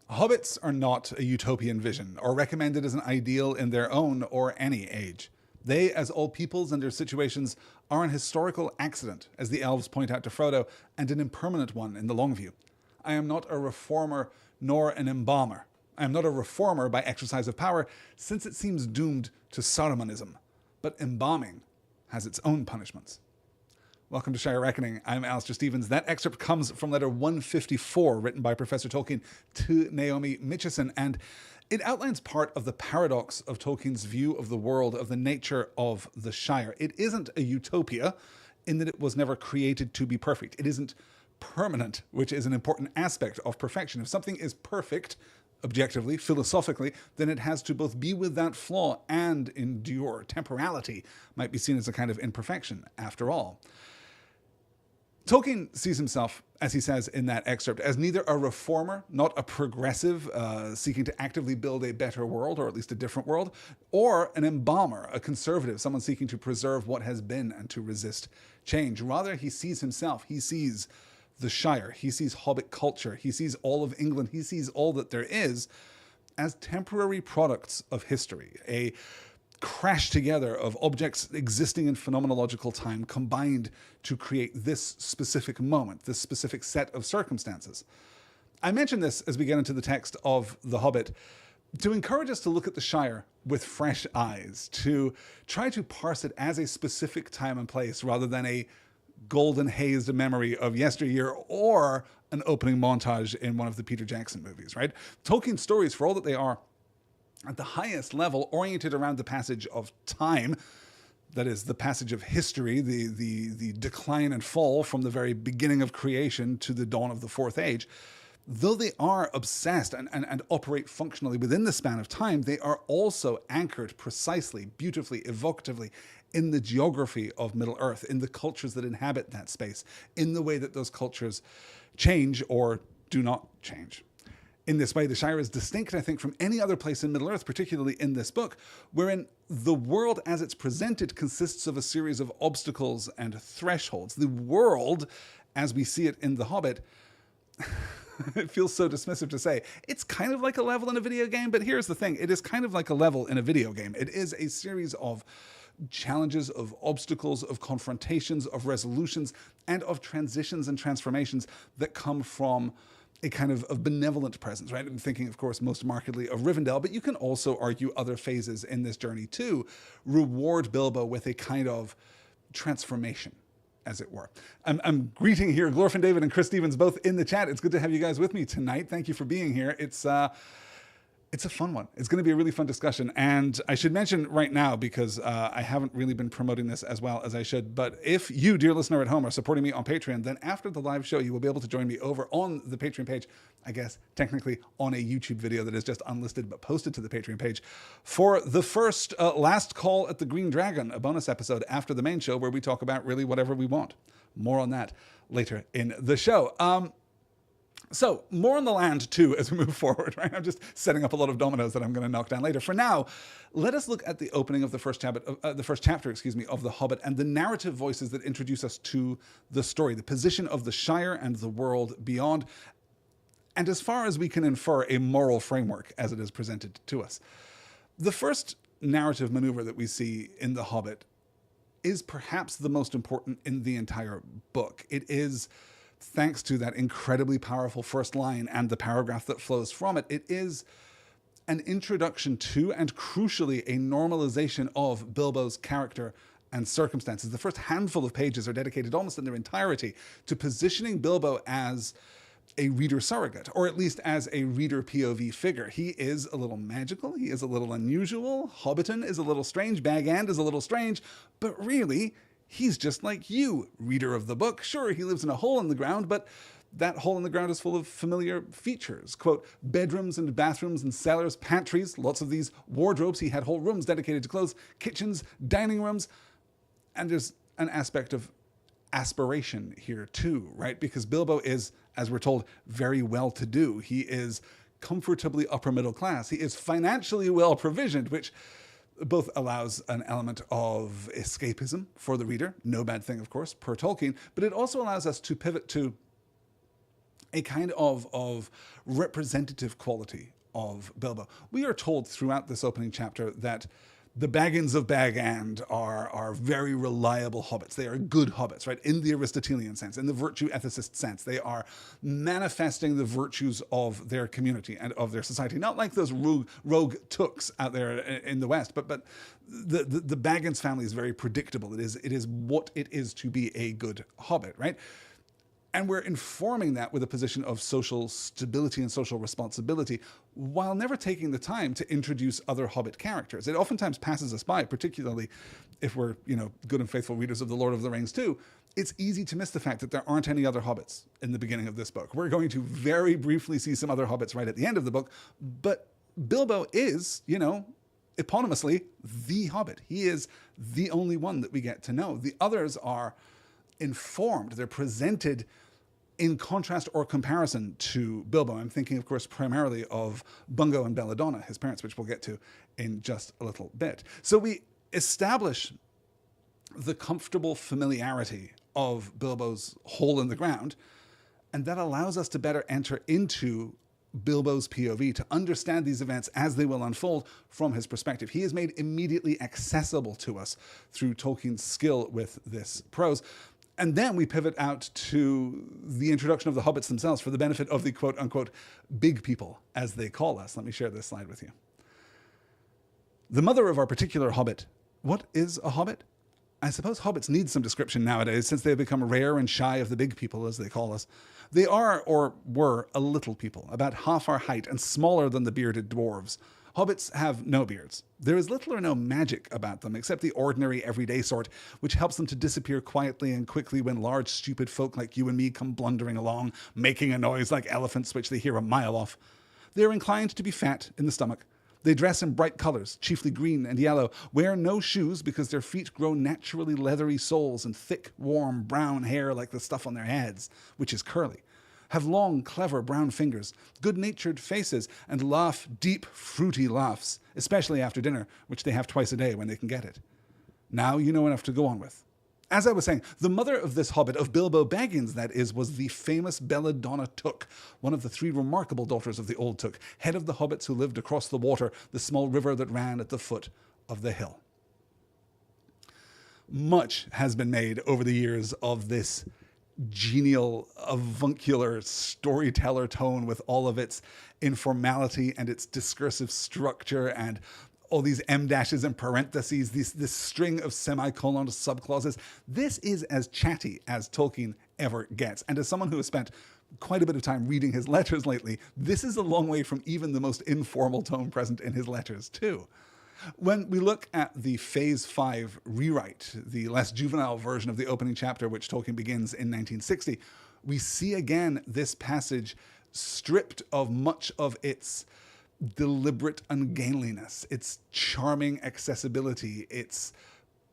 Hobbits are not a utopian vision, or recommended as an ideal in their own or any age. They, as all peoples and their situations, are an historical accident, as the elves point out to Frodo, and an impermanent one in the long view. I am not a reformer nor an embalmer. I am not a reformer by exercise of power, since it seems doomed to Sarumanism. But embalming has its own punishments. Welcome to Shire Reckoning. I'm Alistair Stevens. That excerpt comes from letter 154, written by Professor Tolkien to Naomi Mitchison, and it outlines part of the paradox of Tolkien's view of the world, of the nature of the Shire. It isn't a utopia in that it was never created to be perfect. It isn't permanent, which is an important aspect of perfection. If something is perfect, objectively, philosophically, then it has to both be without flaw and endure. Temporality might be seen as a kind of imperfection, after all. Tolkien sees himself, as he says in that excerpt, as neither a reformer, not a progressive, seeking to actively build a better world, or at least a different world, or an embalmer, a conservative, someone seeking to preserve what has been and to resist change. Rather, he sees himself, he sees the Shire, he sees Hobbit culture, he sees all of England, he sees all that there is as temporary products of history, a crash together of objects existing in phenomenological time combined to create this specific moment, this specific set of circumstances. I mention this as we get into the text of The Hobbit to encourage us to look at the Shire with fresh eyes, to try to parse it as a specific time and place rather than a golden hazed memory of yesteryear or an opening montage in one of the Peter Jackson movies, right? Tolkien's stories, for all that they are at the highest level, oriented around the passage of time, that is, the passage of history, the decline and fall from the very beginning of creation to the dawn of the Fourth Age. Though they are obsessed and operate functionally within the span of time, they are also anchored precisely, beautifully, evocatively in the geography of Middle-earth, in the cultures that inhabit that space, in the way that those cultures change or do not change. In this way, the Shire is distinct, I think, from any other place in Middle-earth, particularly in this book, wherein the world as it's presented consists of a series of obstacles and thresholds. The world, as we see it in The Hobbit, it feels so dismissive to say, it's kind of like a level in a video game, but here's the thing, it is kind of like a level in a video game. It is a series of challenges, of obstacles, of confrontations, of resolutions, and of transitions and transformations that come from a kind of benevolent presence, right? I'm thinking, of course, most markedly of Rivendell, but you can also argue other phases in this journey too reward Bilbo with a kind of transformation, as it were. I'm greeting here Glorfin David and Chris Stevens both in the chat. It's good to have you guys with me tonight. Thank you for being here. It's a fun one. It's going to be a really fun discussion. And I should mention right now, because I haven't really been promoting this as well as I should, but if you, dear listener at home, are supporting me on Patreon, then after the live show, you will be able to join me over on the Patreon page, I guess technically on a YouTube video that is just unlisted but posted to the Patreon page, for the first Last Call at the Green Dragon, a bonus episode after the main show where we talk about really whatever we want. More on that later in the show. So, more on the land, too, as we move forward, right? I'm just setting up a lot of dominoes that I'm going to knock down later. For now, let us look at the opening of the first chapter, of The Hobbit, and the narrative voices that introduce us to the story, the position of the Shire and the world beyond, and as far as we can infer, a moral framework as it is presented to us. The first narrative maneuver that we see in The Hobbit is perhaps the most important in the entire book. It is, thanks to that incredibly powerful first line and the paragraph that flows from it, it is an introduction to, and crucially, a normalization of Bilbo's character and circumstances. The first handful of pages are dedicated almost in their entirety to positioning Bilbo as a reader surrogate, or at least as a reader POV figure. He is a little magical, he is a little unusual, Hobbiton is a little strange, Bag End is a little strange, but really, he's just like you, reader of the book. Sure, he lives in a hole in the ground, but that hole in the ground is full of familiar features. Quote, bedrooms and bathrooms and cellars, pantries, lots of these wardrobes. He had whole rooms dedicated to clothes, kitchens, dining rooms. And there's an aspect of aspiration here too, right? Because Bilbo is, as we're told, very well-to-do. He is comfortably upper middle class. He is financially well provisioned, which both allows an element of escapism for the reader, no bad thing, of course, per Tolkien, but it also allows us to pivot to a kind of representative quality of Bilbo. We are told throughout this opening chapter that the Baggins of Bag End are very reliable hobbits. They are good hobbits, right? In the Aristotelian sense, in the virtue ethicist sense. They are manifesting the virtues of their community and of their society. Not like those rogue tooks out there in the West, but the Baggins family is very predictable. It is what it is to be a good hobbit, right? And we're informing that with a position of social stability and social responsibility while never taking the time to introduce other Hobbit characters. It oftentimes passes us by, particularly if we're, good and faithful readers of The Lord of the Rings too. It's easy to miss the fact that there aren't any other hobbits in the beginning of this book. We're going to very briefly see some other hobbits right at the end of the book, but Bilbo is, eponymously the hobbit. He is the only one that we get to know. The others are informed. They're presented in contrast or comparison to Bilbo. I'm thinking, of course, primarily of Bungo and Belladonna, his parents, which we'll get to in just a little bit. So we establish the comfortable familiarity of Bilbo's hole in the ground, and that allows us to better enter into Bilbo's POV, to understand these events as they will unfold from his perspective. He is made immediately accessible to us through Tolkien's skill with this prose. And then we pivot out to the introduction of the hobbits themselves for the benefit of the quote-unquote big people, as they call us. Let me share this slide with you. The mother of our particular hobbit. What is a hobbit? I suppose hobbits need some description nowadays, since they have become rare and shy of the big people, as they call us. They are, or were, a little people, about half our height and smaller than the bearded dwarves. Hobbits have no beards. There is little or no magic about them, except the ordinary everyday sort, which helps them to disappear quietly and quickly when large stupid folk like you and me come blundering along, making a noise like elephants which they hear a mile off. They are inclined to be fat in the stomach. They dress in bright colours, chiefly green and yellow, wear no shoes because their feet grow naturally leathery soles and thick, warm, brown hair like the stuff on their heads, which is curly. Have long, clever brown fingers, good-natured faces, and laugh deep, fruity laughs, especially after dinner, which they have twice a day when they can get it. Now you know enough to go on with. As I was saying, the mother of this hobbit, of Bilbo Baggins, that is, was the famous Belladonna Took, one of the three remarkable daughters of the Old Took, head of the hobbits who lived across the water, the small river that ran at the foot of the hill. Much has been made over the years of this genial, avuncular storyteller tone with all of its informality and its discursive structure and all these em-dashes and parentheses, this string of semicolon subclauses. This is as chatty as Tolkien ever gets. And as someone who has spent quite a bit of time reading his letters lately, this is a long way from even the most informal tone present in his letters too. When we look at the Phase 5 rewrite, the less juvenile version of the opening chapter, which Tolkien begins in 1960, we see again this passage stripped of much of its deliberate ungainliness, its charming accessibility, its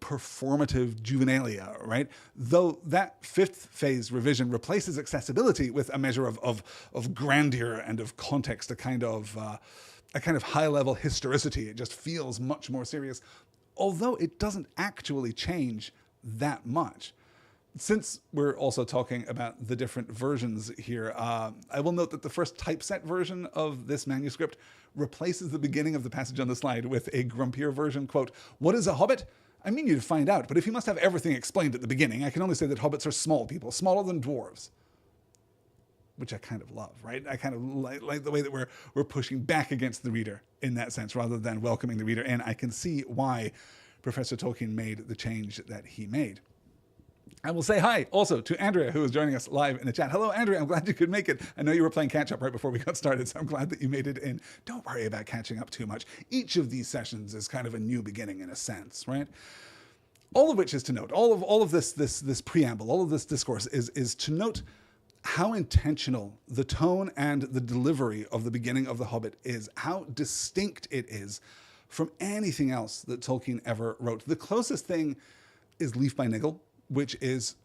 performative juvenilia, right? Though that fifth phase revision replaces accessibility with a measure of grandeur and of context, a kind of high-level historicity. It just feels much more serious, although it doesn't actually change that much. Since we're also talking about the different versions here, I will note that the first typeset version of this manuscript replaces the beginning of the passage on the slide with a grumpier version, quote, "What is a hobbit? I mean you to find out, but if you must have everything explained at the beginning, I can only say that hobbits are small people, smaller than dwarves." Which I kind of love, right? I kind of like the way that we're pushing back against the reader in that sense, rather than welcoming the reader in. I can see why Professor Tolkien made the change that he made. I will say hi also to Andrea, who is joining us live in the chat. Hello, Andrea. I'm glad you could make it. I know you were playing catch up right before we got started, so I'm glad that you made it in. Don't worry about catching up too much. Each of these sessions is kind of a new beginning in a sense, right? All of which is to note, all of this preamble, all of this discourse is to note how intentional the tone and the delivery of the beginning of The Hobbit is, how distinct it is from anything else that Tolkien ever wrote. The closest thing is Leaf by Niggle, which is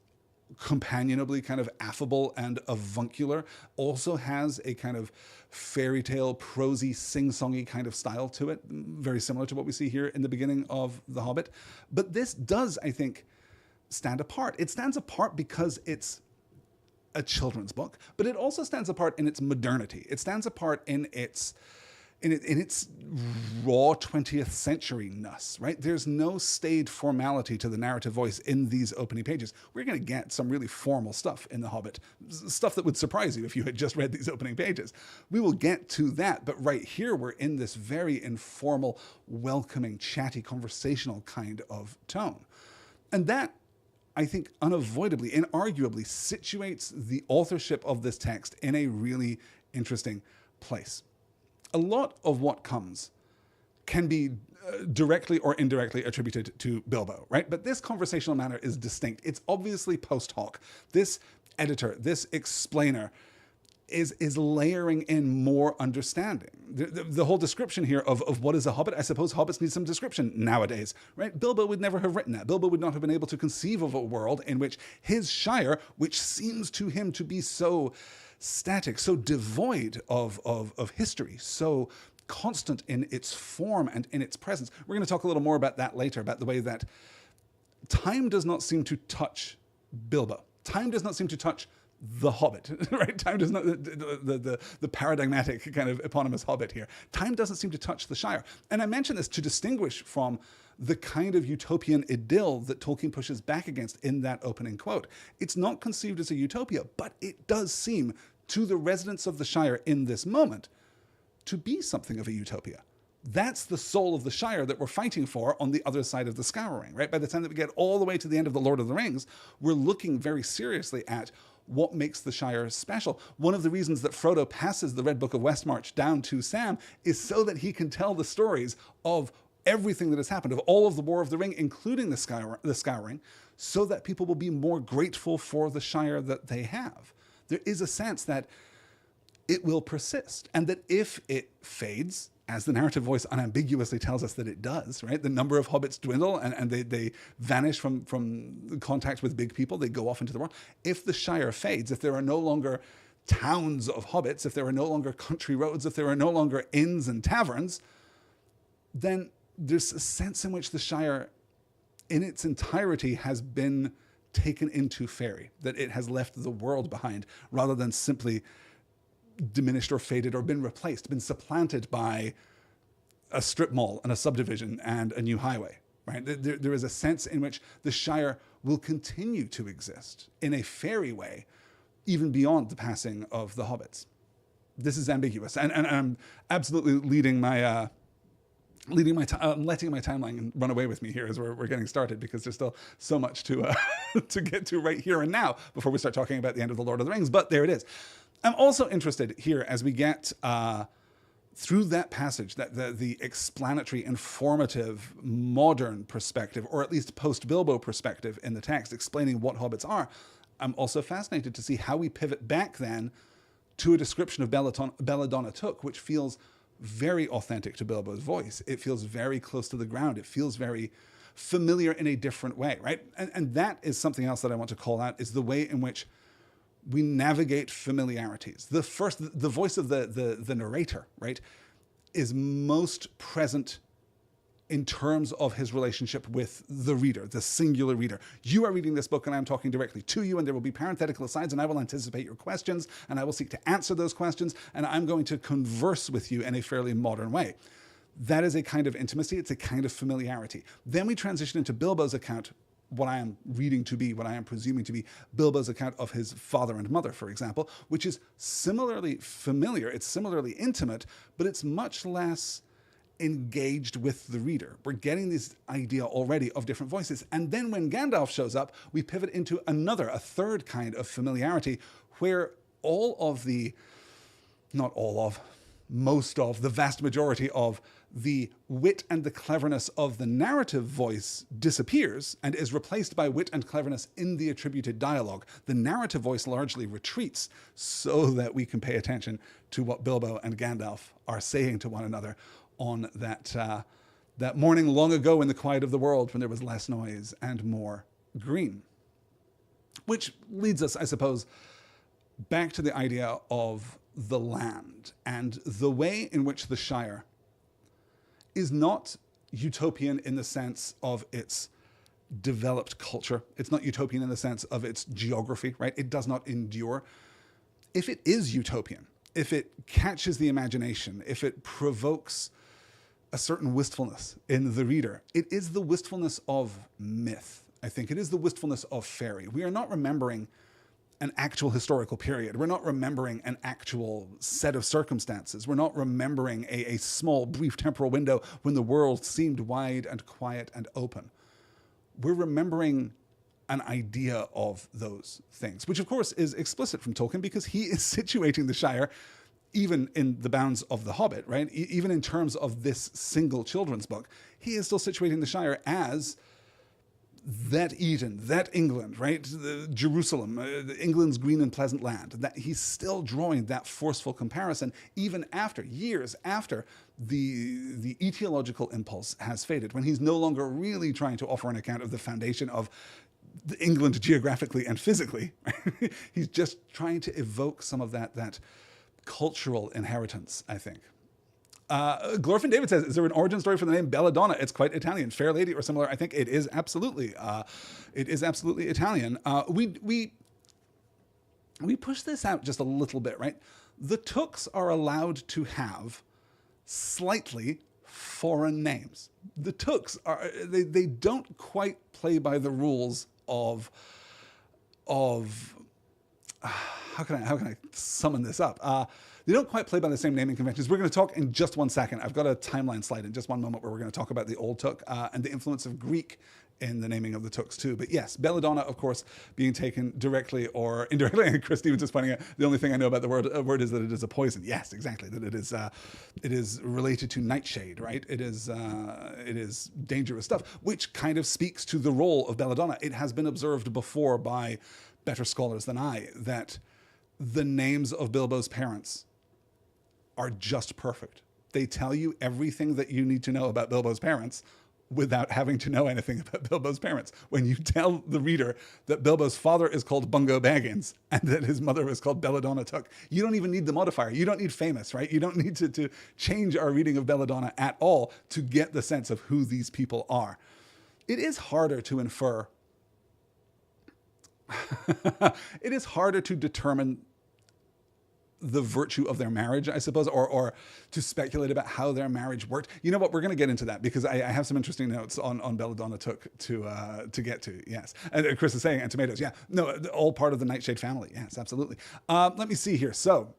companionably kind of affable and avuncular, also has a kind of fairy tale, prosy, sing-songy kind of style to it, very similar to what we see here in the beginning of The Hobbit. But this does, I think, stand apart. It stands apart because it's a children's book, but it also stands apart in its modernity. It stands apart in its raw 20th century-ness, right? There's no staid formality to the narrative voice in these opening pages. We're going to get some really formal stuff in The Hobbit, stuff that would surprise you if you had just read these opening pages. We will get to that, but right here we're in this very informal, welcoming, chatty, conversational kind of tone. And that, I think, unavoidably, inarguably situates the authorship of this text in a really interesting place. A lot of what comes can be directly or indirectly attributed to Bilbo, right? But this conversational manner is distinct. It's obviously post hoc. This editor, this explainer, is layering in more understanding. The whole description here of what is a hobbit, I suppose hobbits need some description nowadays, right? Bilbo would never have written that. Bilbo would not have been able to conceive of a world in which his Shire, which seems to him to be so static, so devoid of history, so constant in its form and in its presence. We're going to talk a little more about that later, about the way that time does not seem to touch Bilbo. Time does not seem to touch the Hobbit, right? Time does not, the paradigmatic kind of eponymous Hobbit here. Time doesn't seem to touch the Shire. And I mention this to distinguish from the kind of utopian idyll that Tolkien pushes back against in that opening quote. It's not conceived as a utopia, but it does seem to the residents of the Shire in this moment to be something of a utopia. That's the soul of the Shire that we're fighting for on the other side of the Scouring, right? By the time that we get all the way to the end of The Lord of the Rings, we're looking very seriously at what makes the Shire special. One of the reasons that Frodo passes the Red Book of Westmarch down to Sam is so that he can tell the stories of everything that has happened, of all of the War of the Ring, including the Scouring, so that people will be more grateful for the Shire that they have. There is a sense that it will persist, and that if it fades, as the narrative voice unambiguously tells us that it does, right? The number of hobbits dwindle and they vanish from contact with big people. They go off into the world. If the Shire fades, if there are no longer towns of hobbits, if there are no longer country roads, if there are no longer inns and taverns, then there's a sense in which the Shire in its entirety has been taken into fairy, that it has left the world behind rather than simply diminished or faded or been replaced, been supplanted by a strip mall and a subdivision and a new highway, right? There is a sense in which the Shire will continue to exist in a fairy way, even beyond the passing of the hobbits. This is ambiguous, and I'm absolutely letting my timeline run away with me here as we're getting started, because there's still so much to to get to right here and now before we start talking about the end of The Lord of the Rings, but there it is. I'm also interested here as we get through that passage, that the explanatory, informative, modern perspective, or at least post-Bilbo perspective in the text, explaining what hobbits are. I'm also fascinated to see how we pivot back then to a description of Belladonna Took, which feels very authentic to Bilbo's voice. It feels very close to the ground. It feels very familiar in a different way, right? And that is something else that I want to call out, is the way in which we navigate familiarities. The voice of the narrator, right, is most present in terms of his relationship with the reader, the singular reader. You are reading this book and I'm talking directly to you, and there will be parenthetical asides, and I will anticipate your questions and I will seek to answer those questions, and I'm going to converse with you in a fairly modern way. That is a kind of intimacy. It's a kind of familiarity. Then we transition into Bilbo's account, what I am reading to be, what I am presuming to be Bilbo's account of his father and mother, for example, which is similarly familiar, it's similarly intimate, but it's much less engaged with the reader. We're getting this idea already of different voices. And then when Gandalf shows up, we pivot into a third kind of familiarity, where the vast majority of the wit and the cleverness of the narrative voice disappears and is replaced by wit and cleverness in the attributed dialogue. The narrative voice largely retreats so that we can pay attention to what Bilbo and Gandalf are saying to one another on that morning long ago in the quiet of the world, when there was less noise and more green. Which leads us, I suppose, back to the idea of the land and the way in which the Shire is not utopian in the sense of its developed culture. It's not utopian in the sense of its geography, right? It does not endure. If it is utopian, if it catches the imagination, if it provokes a certain wistfulness in the reader, it is the wistfulness of myth, I think. It is the wistfulness of fairy. We are not remembering an actual historical period. We're not remembering an actual set of circumstances. We're not remembering a small, brief temporal window when the world seemed wide and quiet and open. We're remembering an idea of those things, which of course is explicit from Tolkien because he is situating the Shire even in the bounds of The Hobbit, right? Even in terms of this single children's book, he is still situating the Shire as that Eden, that England, right? Jerusalem, England's green and pleasant land. That he's still drawing that forceful comparison, even after, years after the etiological impulse has faded, when he's no longer really trying to offer an account of the foundation of England geographically and physically. He's just trying to evoke some of that cultural inheritance, I think. Glorfin David says, is there an origin story for the name Belladonna? It's quite Italian. Fair lady or similar. I think it is absolutely Italian. We push this out just a little bit, right? The Tooks are allowed to have slightly foreign names. The Tooks they don't quite play by the rules of how can I summon this up? They don't quite play by the same naming conventions. We're going to talk in just one second. I've got a timeline slide in just one moment where we're going to talk about the Old Took and the influence of Greek in the naming of the Tooks too. But yes, Belladonna, of course, being taken directly or indirectly. And Chris Stevens is pointing out the only thing I know about the word is that it is a poison. Yes, exactly. That it is related to nightshade, right? It is dangerous stuff, which kind of speaks to the role of Belladonna. It has been observed before by better scholars than I that the names of Bilbo's parents are just perfect. They tell you everything that you need to know about Bilbo's parents without having to know anything about Bilbo's parents. When you tell the reader that Bilbo's father is called Bungo Baggins and that his mother is called Belladonna Took, you don't even need the modifier. You don't need famous, right? You don't need to change our reading of Belladonna at all to get the sense of who these people are. It is harder to infer. It is harder to determine the virtue of their marriage, I suppose, or to speculate about how their marriage worked. You know what? We're going to get into that because I have some interesting notes on Belladonna Took to get to. Yes, and Chris is saying, and tomatoes. Yeah, no, all part of the Nightshade family. Yes, absolutely. Let me see here. So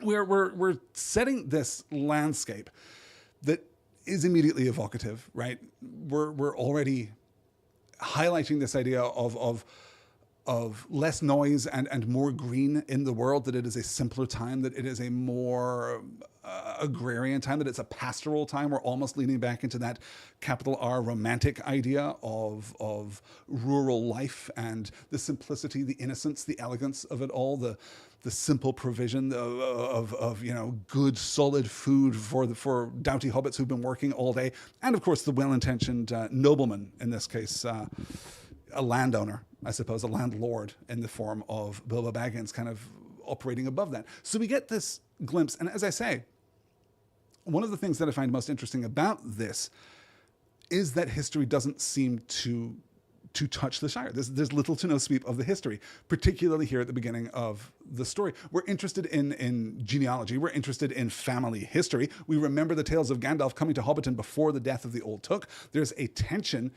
we're setting this landscape that is immediately evocative, right? We're already highlighting this idea of less noise and more green in the world, that it is a simpler time, that it is a more agrarian time, that it's a pastoral time. We're almost leaning back into that capital R romantic idea of rural life and the simplicity, the innocence, the elegance of it all, the simple provision of good solid food for doughty hobbits who've been working all day, and of course the well-intentioned nobleman, in this case a landowner, I suppose, a landlord in the form of Bilbo Baggins, kind of operating above that. So we get this glimpse, and as I say, one of the things that I find most interesting about this is that history doesn't seem to touch the Shire. There's little to no sweep of the history, particularly here at the beginning of the story. We're interested in genealogy. We're interested in family history. We remember the tales of Gandalf coming to Hobbiton before the death of the Old Took. There's a tension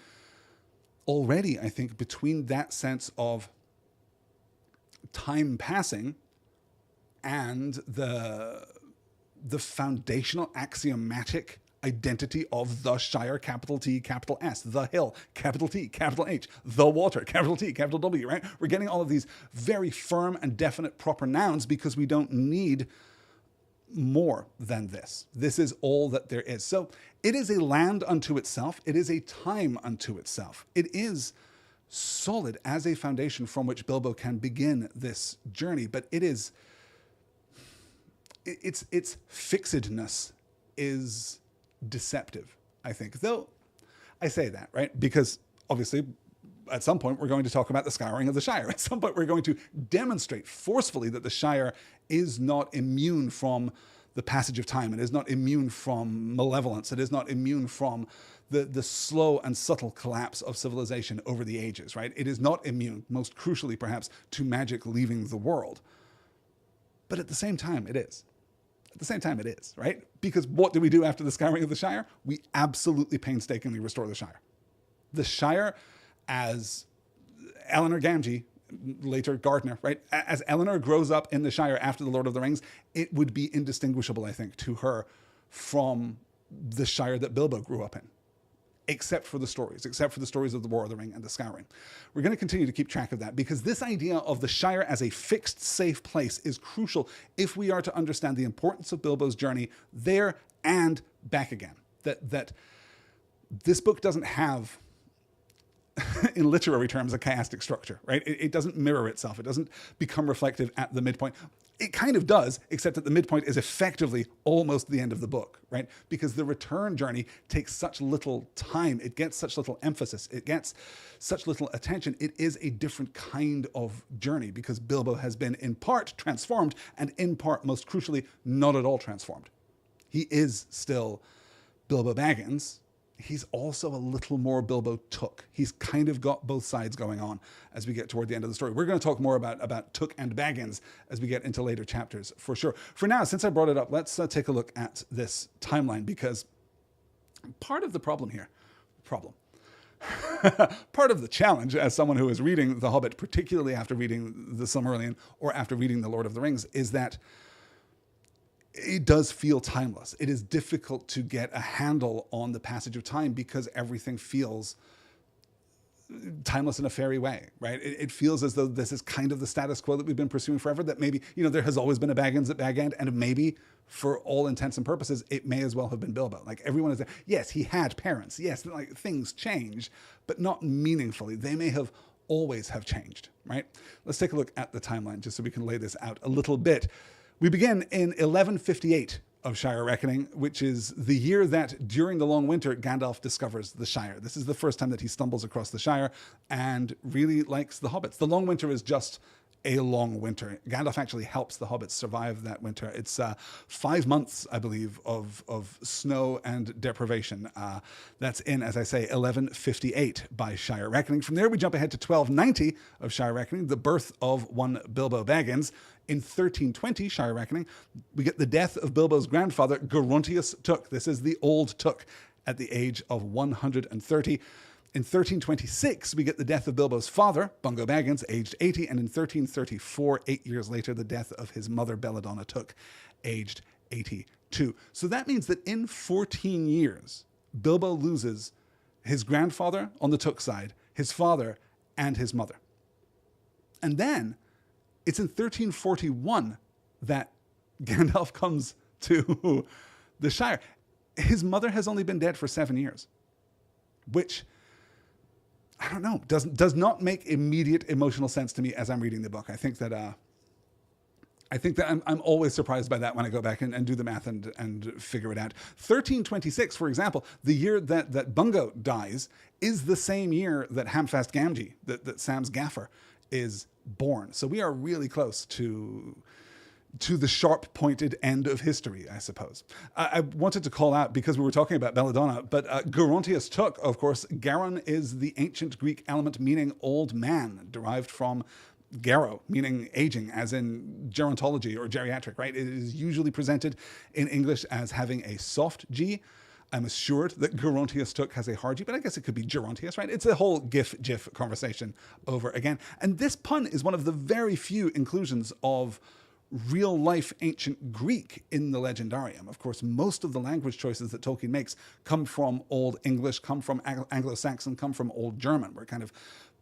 already, I think, between that sense of time passing and the foundational axiomatic identity of the Shire, capital T, capital S, the hill, capital T, capital H, the water, capital T, capital W, right? We're getting all of these very firm and definite proper nouns because we don't need more than this. This is all that there is. So it is a land unto itself. It is a time unto itself. It is solid as a foundation from which Bilbo can begin this journey, but its fixedness is deceptive, I think. Though I say that, right? Because obviously at some point we're going to talk about the scouring of the Shire. At some point we're going to demonstrate forcefully that the Shire is not immune from the passage of time. It is not immune from malevolence. It is not immune from the slow and subtle collapse of civilization over the ages, right? It is not immune, most crucially perhaps, to magic leaving the world. But at the same time, it is. At the same time, it is, right? Because what do we do after the scouring of the Shire? We absolutely painstakingly restore the Shire. The Shire, as Eleanor Gamgee, later Gardner, right? As Eleanor grows up in the Shire after the Lord of the Rings, it would be indistinguishable, I think, to her from the Shire that Bilbo grew up in, except for the stories of the War of the Ring and the Scouring. We're going to continue to keep track of that because this idea of the Shire as a fixed, safe place is crucial if we are to understand the importance of Bilbo's journey there and back again. That this book doesn't have, in literary terms, a chiastic structure, right? It doesn't mirror itself. It doesn't become reflective at the midpoint. It kind of does, except that the midpoint is effectively almost the end of the book, right? Because the return journey takes such little time. It gets such little emphasis. It gets such little attention. It is a different kind of journey because Bilbo has been in part transformed and in part, most crucially, not at all transformed. He is still Bilbo Baggins. He's also a little more Bilbo Took. He's kind of got both sides going on as we get toward the end of the story. We're going to talk more about Took and Baggins as we get into later chapters, for sure. For now, since I brought it up, let's take a look at this timeline, because part of the problem here, part of the challenge as someone who is reading The Hobbit, particularly after reading The Silmarillion or after reading The Lord of the Rings, is that it does feel timeless. It is difficult to get a handle on the passage of time because everything feels timeless in a fairy way, right? It feels as though this is kind of the status quo that we've been pursuing forever, that maybe, there has always been a Baggins at Bag End, and maybe for all intents and purposes, it may as well have been Bilbo. Like, everyone is there. Yes, he had parents. Yes, like, things change, but not meaningfully. They may have always have changed, right? Let's take a look at the timeline just so we can lay this out a little bit. We begin in 1158 of Shire Reckoning, which is the year that, during the Long Winter, Gandalf discovers the Shire. This is the first time that he stumbles across the Shire and really likes the hobbits. The Long Winter is just a long winter. Gandalf actually helps the hobbits survive that winter. It's 5 months, I believe, of snow and deprivation. That's in, as I say, 1158 by Shire Reckoning. From there, we jump ahead to 1290 of Shire Reckoning, the birth of one Bilbo Baggins. In 1320, Shire Reckoning, we get the death of Bilbo's grandfather, Gerontius Took. This is the old Took at the age of 130. In 1326, we get the death of Bilbo's father, Bungo Baggins, aged 80, and in 1334, 8 years later, the death of his mother, Belladonna Took, aged 82. So that means that in 14 years, Bilbo loses his grandfather on the Took side, his father, and his mother. And then it's in 1341 that Gandalf comes to the Shire. His mother has only been dead for 7 years, which, I don't know, does not make immediate emotional sense to me as I'm reading the book. I think that I'm always surprised by that when I go back and do the math and figure it out. 1326, for example, the year that Bungo dies, is the same year that Hamfast Gamgee, that Sam's gaffer, is born. So we are really close to the sharp-pointed end of history, I suppose. I wanted to call out, because we were talking about Belladonna, but Gerontius Took, of course, Garon is the ancient Greek element meaning old man, derived from Gero, meaning aging, as in gerontology or geriatric, right? It is usually presented in English as having a soft G. I'm assured that Gerontius Took has a hard G, but I guess it could be Gerontius, right? It's a whole GIF conversation over again. And this pun is one of the very few inclusions of real-life ancient Greek in the Legendarium. Of course, most of the language choices that Tolkien makes come from Old English, come from Anglo-Saxon, come from Old German. We're kind of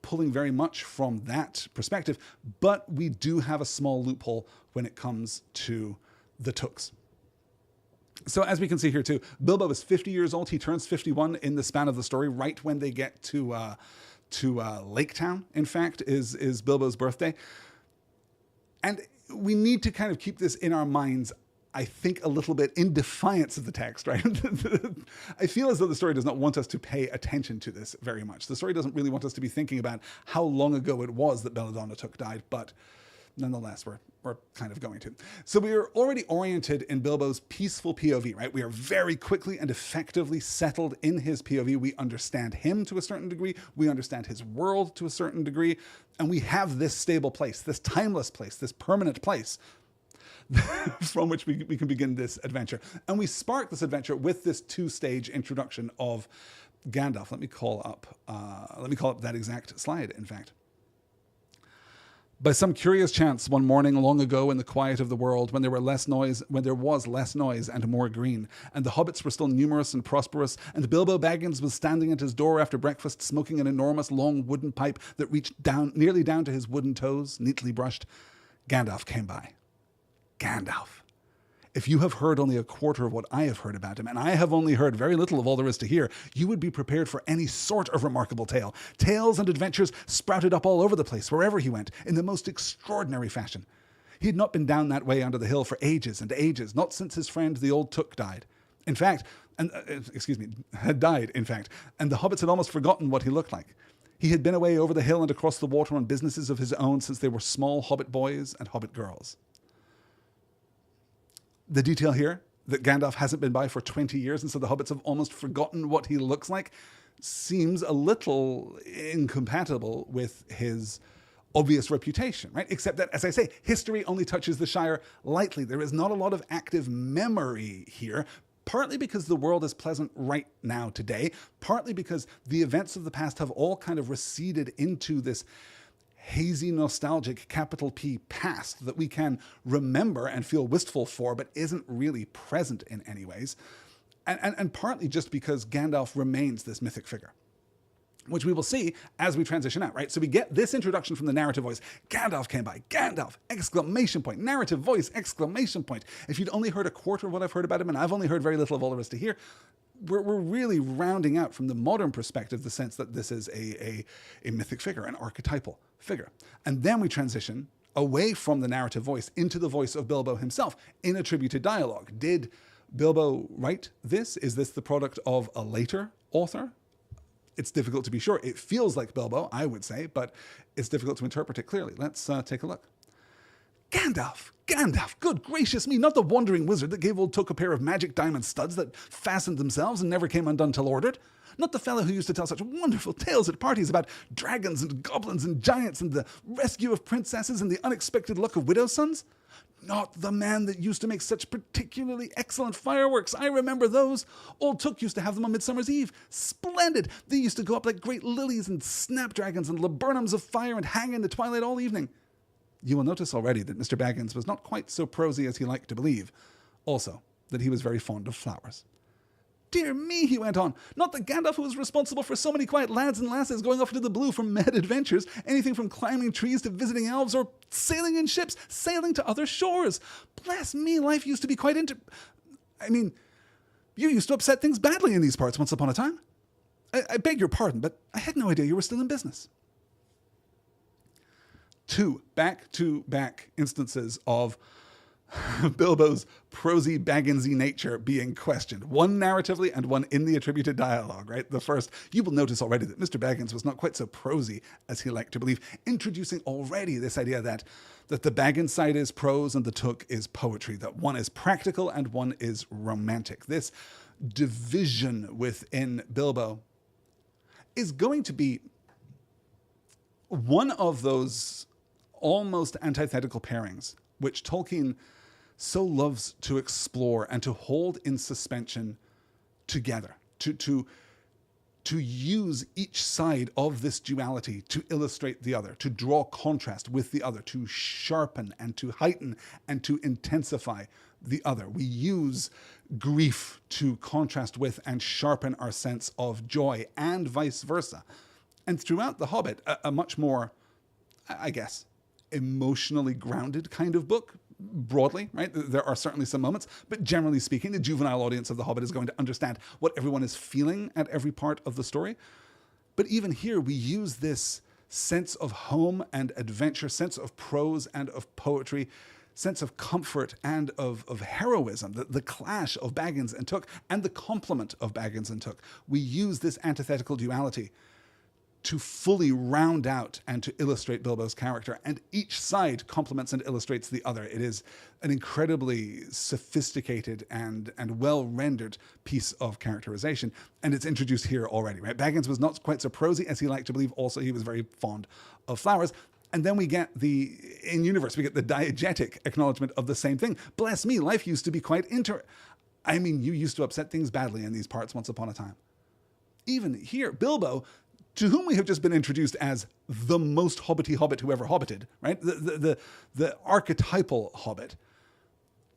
pulling very much from that perspective, but we do have a small loophole when it comes to the Tooks. So as we can see here too, Bilbo is 50 years old. He turns 51 in the span of the story, right when they get to Lake Town, in fact, is Bilbo's birthday. And we need to kind of keep this in our minds, I think, a little bit in defiance of the text, right? I feel as though the story does not want us to pay attention to this very much. The story doesn't really want us to be thinking about how long ago it was that Belladonna Took died, but nonetheless, we're kind of going to. So we are already oriented in Bilbo's peaceful POV, right? We are very quickly and effectively settled in his POV. We understand him to a certain degree. We understand his world to a certain degree. And we have this stable place, this timeless place, this permanent place from which we can begin this adventure. And we spark this adventure with this two-stage introduction of Gandalf. Let me call up that exact slide, in fact. By some curious chance, one morning long ago in the quiet of the world, when there was less noise and more green, and the hobbits were still numerous and prosperous, and Bilbo Baggins was standing at his door after breakfast, smoking an enormous long wooden pipe that reached nearly down to his wooden toes, neatly brushed, Gandalf came by. Gandalf. If you have heard only a quarter of what I have heard about him, and I have only heard very little of all there is to hear, you would be prepared for any sort of remarkable tale. Tales and adventures sprouted up all over the place, wherever he went, in the most extraordinary fashion. He had not been down that way under the hill for ages and ages, not since his friend the old Took died. In fact, had died, in fact, and the hobbits had almost forgotten what he looked like. He had been away over the hill and across the water on businesses of his own since they were small hobbit boys and hobbit girls. The detail here, that Gandalf hasn't been by for 20 years, and so the hobbits have almost forgotten what he looks like, seems a little incompatible with his obvious reputation, right? Except that, as I say, history only touches the Shire lightly. There is not a lot of active memory here, partly because the world is pleasant right now today, partly because the events of the past have all kind of receded into this hazy, nostalgic, capital P past that we can remember and feel wistful for, but isn't really present in any ways. And partly just because Gandalf remains this mythic figure, which we will see as we transition out, right? So we get this introduction from the narrative voice. Gandalf came by. Gandalf! Exclamation point. Narrative voice! Exclamation point. If you'd only heard a quarter of what I've heard about him, and I've only heard very little of all there is to hear, we're really rounding out from the modern perspective the sense that this is a mythic figure, an archetypal figure. And then we transition away from the narrative voice into the voice of Bilbo himself in attributed dialogue. Did Bilbo write this? Is this the product of a later author? It's difficult to be sure. It feels like Bilbo, I would say, but it's difficult to interpret it clearly. Let's take a look. Gandalf! Gandalf! Good gracious me, not the wandering wizard that gave old Took a pair of magic diamond studs that fastened themselves and never came undone till ordered. Not the fellow who used to tell such wonderful tales at parties about dragons and goblins and giants and the rescue of princesses and the unexpected luck of widows' sons. Not the man that used to make such particularly excellent fireworks. I remember those. Old Took used to have them on Midsummer's Eve. Splendid! They used to go up like great lilies and snapdragons and laburnums of fire and hang in the twilight all evening. You will notice already that Mr. Baggins was not quite so prosy as he liked to believe. Also, that he was very fond of flowers. Dear me, he went on, not the Gandalf who was responsible for so many quiet lads and lasses going off into the blue for mad adventures, anything from climbing trees to visiting elves or sailing in ships, sailing to other shores. Bless me, life used to be quite you used to upset things badly in these parts once upon a time. I beg your pardon, but I had no idea you were still in business. Two back-to-back instances of Bilbo's prosy, Bagginsy nature being questioned. One narratively and one in the attributed dialogue, right? The first, you will notice already that Mr. Baggins was not quite so prosy as he liked to believe, introducing already this idea that the Baggins side is prose and the Took is poetry, that one is practical and one is romantic. This division within Bilbo is going to be one of those almost antithetical pairings which Tolkien so loves to explore and to hold in suspension together, to use each side of this duality to illustrate the other, to draw contrast with the other, to sharpen and to heighten and to intensify the other. We use grief to contrast with and sharpen our sense of joy, and vice versa. And throughout The Hobbit, a much more, I guess, emotionally grounded kind of book, broadly, right? There are certainly some moments, but generally speaking, the juvenile audience of The Hobbit is going to understand what everyone is feeling at every part of the story. But even here, we use this sense of home and adventure, sense of prose and of poetry, sense of comfort and of heroism, the clash of Baggins and Took, and the complement of Baggins and Took. We use this antithetical duality to fully round out and to illustrate Bilbo's character, and each side complements and illustrates the other. It is an incredibly sophisticated and well-rendered piece of characterization, and it's introduced here already, right? Baggins was not quite so prosy as he liked to believe. Also, he was very fond of flowers. And then we get in-universe, we get the diegetic acknowledgement of the same thing. Bless me, life used to be quite I mean, you used to upset things badly in these parts once upon a time. Even here, Bilbo, to whom we have just been introduced as the most hobbity hobbit who ever hobbited, right? The archetypal hobbit.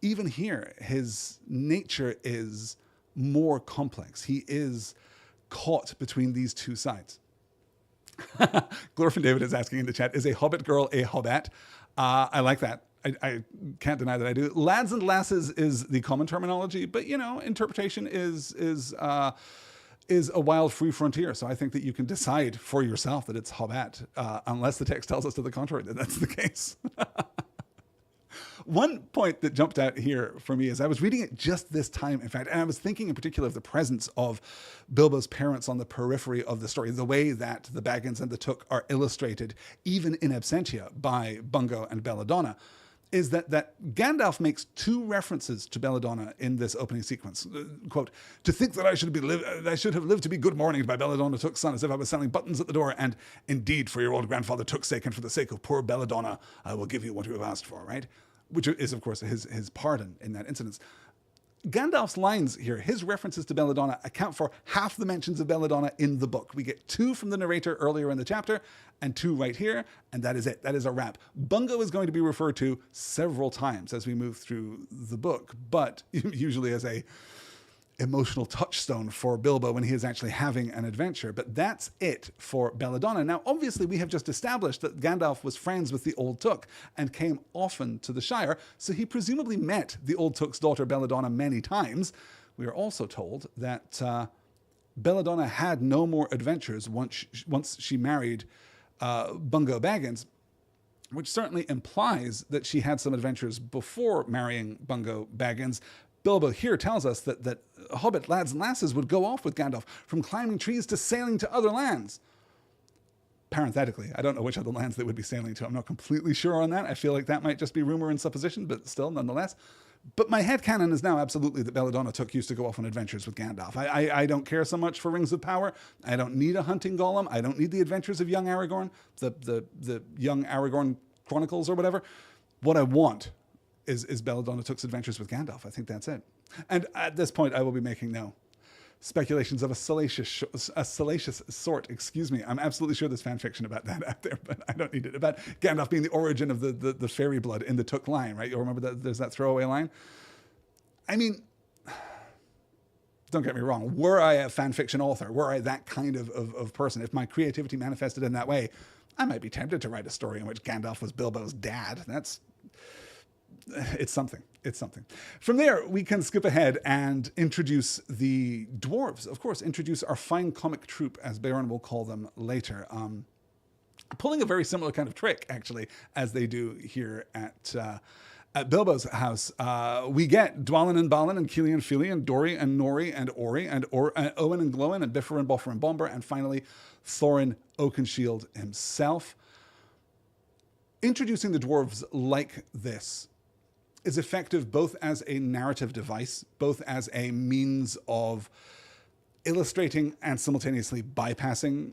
Even here, his nature is more complex. He is caught between these two sides. Glorfin David is asking in the chat, is a hobbit girl a hobbit? I like that. I can't deny that I do. Lads and lasses is the common terminology, but, you know, interpretation is a wild free frontier. So I think that you can decide for yourself that it's hobbit, unless the text tells us to the contrary that that's the case. One point that jumped out here for me is I was reading it just this time, in fact, and I was thinking in particular of the presence of Bilbo's parents on the periphery of the story, the way that the Baggins and the Took are illustrated, even in absentia, by Bungo and Belladonna, is that Gandalf makes two references to Belladonna in this opening sequence. Quote, "To think that I should have lived to be good morninged by Belladonna Took's son, as if I was selling buttons at the door, and indeed for your old grandfather Took's sake and for the sake of poor Belladonna, I will give you what you have asked for," right? Which is, of course, his pardon in that incident. Gandalf's lines here, his references to Belladonna, account for half the mentions of Belladonna in the book. We get 2 from the narrator earlier in the chapter, and 2 right here, and that is it. That is a wrap. Bungo is going to be referred to several times as we move through the book, but usually as a emotional touchstone for Bilbo when he is actually having an adventure. But that's it for Belladonna. Now, obviously, we have just established that Gandalf was friends with the Old Took and came often to the Shire, so he presumably met the Old Took's daughter Belladonna many times. We are also told that Belladonna had no more adventures once she married Bungo Baggins, which certainly implies that she had some adventures before marrying Bungo Baggins. Bilbo here tells us that hobbit lads and lasses would go off with Gandalf, from climbing trees to sailing to other lands. Parenthetically, I don't know which other lands they would be sailing to. I'm not completely sure on that. I feel like that might just be rumor and supposition, but still, nonetheless. But my headcanon is now absolutely that Belladonna Took used to go off on adventures with Gandalf. I don't care so much for Rings of Power. I don't need a hunting golem. I don't need the adventures of young Aragorn, the young Aragorn Chronicles or whatever. What I want is Belladonna Took's adventures with Gandalf. I think that's it. And at this point, I will be making no speculations of a salacious sort. Excuse me. I'm absolutely sure there's fan fiction about that out there, but I don't need it. About Gandalf being the origin of the fairy blood in the Took line, right? You'll remember that there's that throwaway line. I mean, don't get me wrong. Were I a fan fiction author, were I that kind of person, if my creativity manifested in that way, I might be tempted to write a story in which Gandalf was Bilbo's dad. It's something. It's something. From there, we can skip ahead and introduce the dwarves. Of course, introduce our fine comic troupe, as Baron will call them later. Pulling a very similar kind of trick, actually, as they do here at Bilbo's house. We get Dwalin and Balin and Keely and Feely and Dory and Nori and Ori and Owen and Glowin and Biffer and Boffer and Bomber, and finally Thorin Oakenshield himself. Introducing the dwarves like this is effective both as a narrative device, both as a means of illustrating and simultaneously bypassing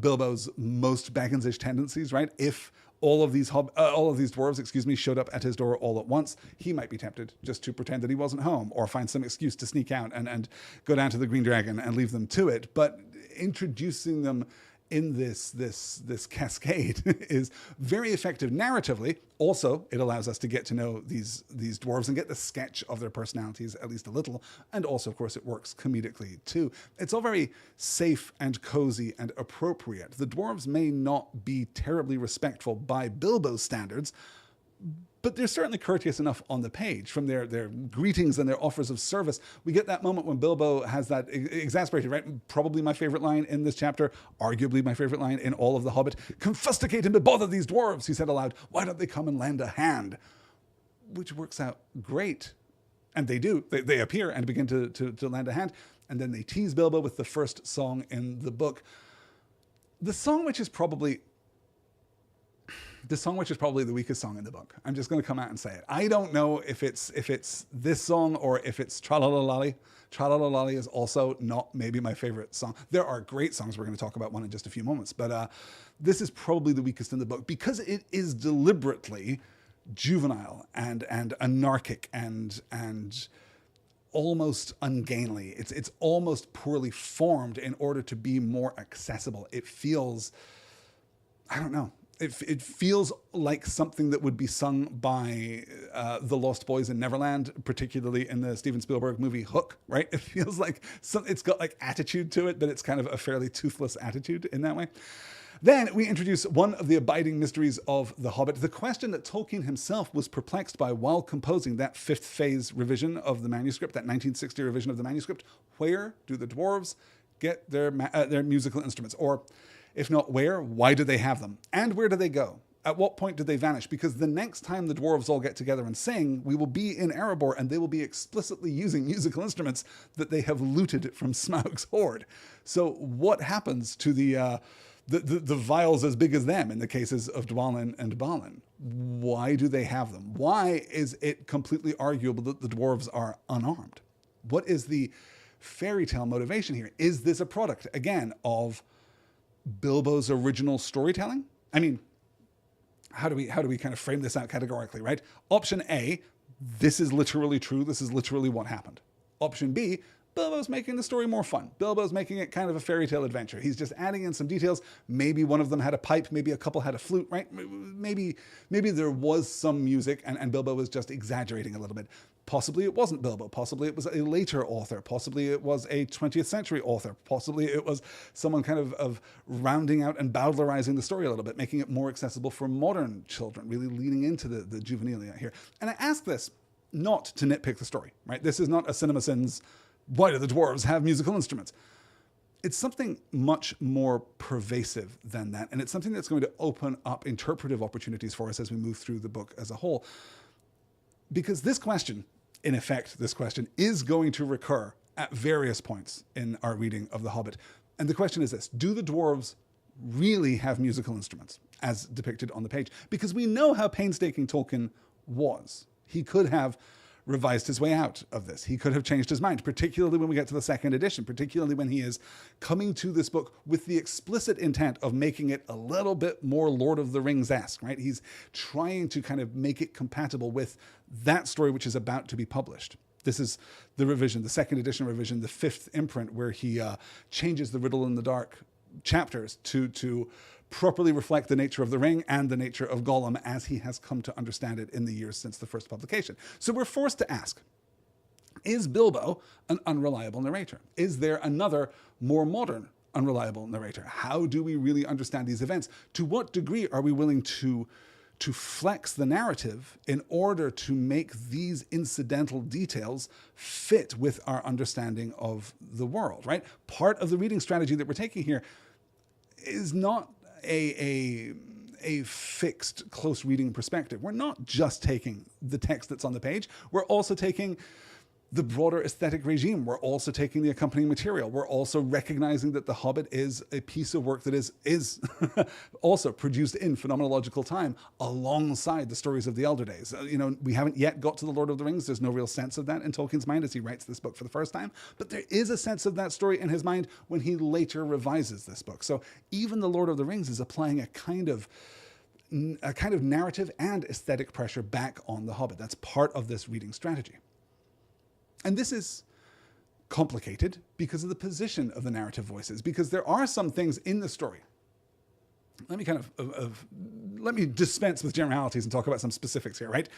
Bilbo's most Baggins-ish tendencies, right? If all of these dwarves, showed up at his door all at once, he might be tempted just to pretend that he wasn't home, or find some excuse to sneak out and go down to the Green Dragon and leave them to it. But introducing them in this cascade is very effective narratively. Also, it allows us to get to know these dwarves and get the sketch of their personalities at least a little. And also, of course, it works comedically too. It's all very safe and cozy and appropriate. The dwarves may not be terribly respectful by Bilbo's standards, but they're certainly courteous enough on the page. From their greetings and their offers of service, we get that moment when Bilbo has that exasperated, right? Probably my favorite line in this chapter, arguably my favorite line in all of The Hobbit. "Confusticate and bebother these dwarves," he said aloud. "Why don't they come and lend a hand?" Which works out great. And they do. They appear and begin to lend a hand. And then they tease Bilbo with the first song in the book. The song which is probably the weakest song in the book. I'm just going to come out and say it. I don't know if it's this song or if it's Tra-la-la-lolly. Tra-la-la-lolly is also not maybe my favorite song. There are great songs. We're going to talk about one in just a few moments. But this is probably the weakest in the book because it is deliberately juvenile and anarchic and almost ungainly. It's almost poorly formed in order to be more accessible. It feels, I don't know. It feels like something that would be sung by the Lost Boys in Neverland, particularly in the Steven Spielberg movie Hook, right? It feels like it's got like attitude to it, but it's kind of a fairly toothless attitude in that way. Then we introduce one of the abiding mysteries of The Hobbit, the question that Tolkien himself was perplexed by while composing that fifth phase revision of the manuscript, that 1960 revision of the manuscript. Where do the dwarves get their musical instruments? Or if not where, why do they have them? And where do they go? At what point do they vanish? Because the next time the dwarves all get together and sing, we will be in Erebor and they will be explicitly using musical instruments that they have looted from Smaug's hoard. So what happens to the vials as big as them in the cases of Dwalin and Balin? Why do they have them? Why is it completely arguable that the dwarves are unarmed? What is the fairy tale motivation here? Is this a product, again, of Bilbo's original storytelling? I mean, how do we kind of frame this out categorically, right? Option A, this is literally true. This is literally what happened. Option B, Bilbo's making the story more fun. Bilbo's making it kind of a fairy tale adventure. He's just adding in some details. Maybe one of them had a pipe. Maybe a couple had a flute, right? Maybe there was some music and Bilbo was just exaggerating a little bit. Possibly it wasn't Bilbo. Possibly it was a later author. Possibly it was a 20th century author. Possibly it was someone kind of rounding out and bowdlerizing the story a little bit, making it more accessible for modern children, really leaning into the juvenilia here. And I ask this not to nitpick the story, right? This is not a CinemaSins, why do the dwarves have musical instruments? It's something much more pervasive than that. And it's something that's going to open up interpretive opportunities for us as we move through the book as a whole. Because this question, in effect, this question is going to recur at various points in our reading of The Hobbit. And the question is this: do the dwarves really have musical instruments as depicted on the page? Because we know how painstaking Tolkien was. He could have revised his way out of this. He could have changed his mind, particularly when we get to the second edition, particularly when he is coming to this book with the explicit intent of making it a little bit more Lord of the Rings-esque, right? He's trying to kind of make it compatible with that story which is about to be published. This is the revision, the second edition revision, the fifth imprint, where he changes the Riddle in the Dark chapters to properly reflect the nature of the ring and the nature of Gollum as he has come to understand it in the years since the first publication. So we're forced to ask, is Bilbo an unreliable narrator? Is there another, more modern, unreliable narrator? How do we really understand these events? To what degree are we willing to flex the narrative in order to make these incidental details fit with our understanding of the world, right? Part of the reading strategy that we're taking here is not a fixed, close reading perspective. We're not just taking the text that's on the page. We're also taking the broader aesthetic regime. We're also taking the accompanying material. We're also recognizing that The Hobbit is a piece of work that is also produced in phenomenological time alongside the stories of the Elder Days. We haven't yet got to The Lord of the Rings. There's no real sense of that in Tolkien's mind as he writes this book for the first time, but there is a sense of that story in his mind when he later revises this book. So even The Lord of the Rings is applying a kind of narrative and aesthetic pressure back on The Hobbit. That's part of this reading strategy. And this is complicated because of the position of the narrative voices, because there are some things in the story. Let me dispense with generalities and talk about some specifics here, right?